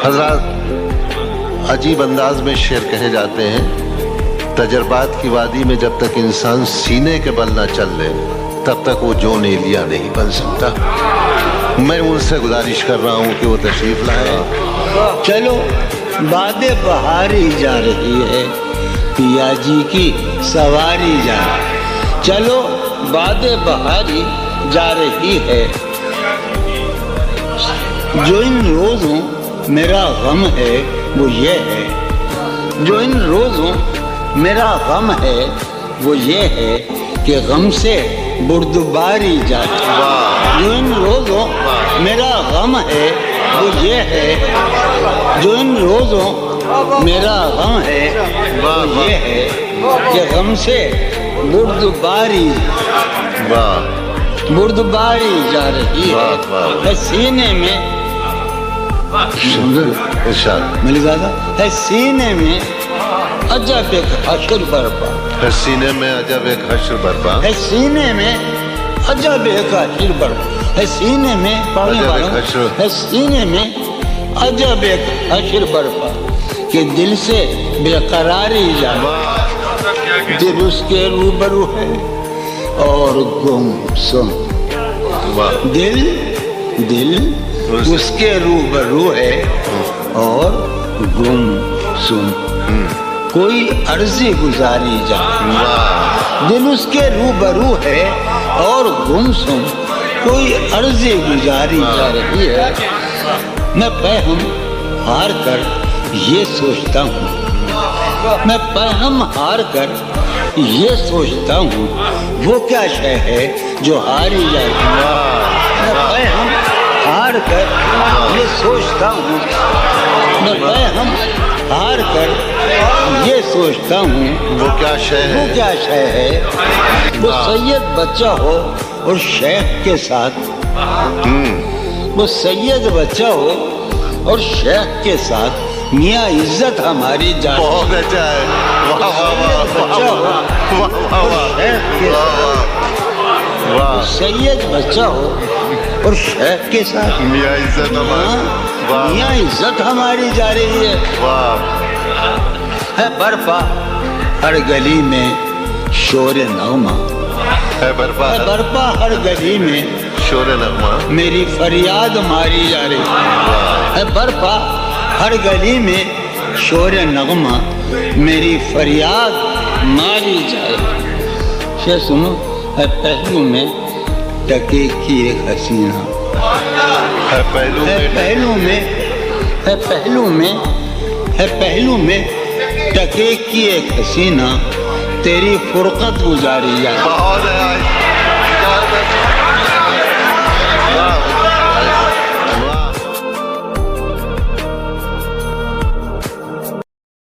حضرات عجیب انداز میں شعر کہے جاتے ہیں، تجربات کی وادی میں جب تک انسان سینے کے بل نہ چل لے تب تک وہ جون ایلیا نہیں بن سکتا۔ میں ان سے گزارش کر رہا ہوں کہ وہ تشریف لائیں۔ چلو باد بہاری جا رہی ہے، پیا جی کی سواری جا رہی ہے۔ چلو باد بہاری جا رہی ہے، جو ان روزوں میرا غم ہے وہ یہ ہے، جو ان روزوں میرا غم ہے وہ یہ ہے کہ غم سے بردباری جا رہی ہے۔ جو ان روزوں میرا غم ہے وہ یہ ہے، جو ان روزوں میرا غم ہے وہ یہ ہے کہ غم سے بردباری جا رہی ہے۔ سینے میں ارشاد ملزادہ ہے، سینے میں عجب ایک حشر برپا ہے، سینے میں عجب ایک حشر برپا ہے، سینے میں عجب ایک حشر برپا ہے، سینے میں پاڑی والوں ہے، سینے میں عجب ایک حشر برپا کہ دل سے بے قراری جائے، دل اس کے روبرو ہے اور گم سم، دل اس کے روبرو ہے اور گم سم، کوئی عرضی گزاری جائے، دل اس کے روبرو ہے اور گم سم، کوئی عرضی گزاری جا رہی ہے۔ میں پہم ہار کر یہ سوچتا ہوں، میں پہم ہار کر یہ سوچتا ہوں، وہ کیا شے ہے جو ہاری جائے۔ میں پہم ہار کر یہ سوچتا ہوں، میں پہم ہار کر یہ سوچتا ہوں، وہ کیا شے ہے، وہ کیا شے ہے۔ وہ سید بچہ ہو اور شیخ کے ساتھ، وہ سید بچہ ہو اور شیخ کے ساتھ میاں عزت ہماری جائے۔ بہت اچھا ہے، بچہ ہو اور شیخ کے ساتھ، سید بچہ ہو اور شیخ کے ساتھ میاں عزت میاں عزت ہماری جا رہی ہے۔ ہے برپا ہر گلی میں شور نغمہ، ہے برپا ہر گلی میں شور نغمہ، میری فریاد ماری جا رہی ہے۔ برپا ہر گلی میں شور نغمہ، میری فریاد ماری جائے۔ شے سنو، ہے پہلو میں ٹکے کی ایک حسینہ، ہے پہلو میں ٹکے کی ایک حسینہ، تیری فرقت گزاری جائے۔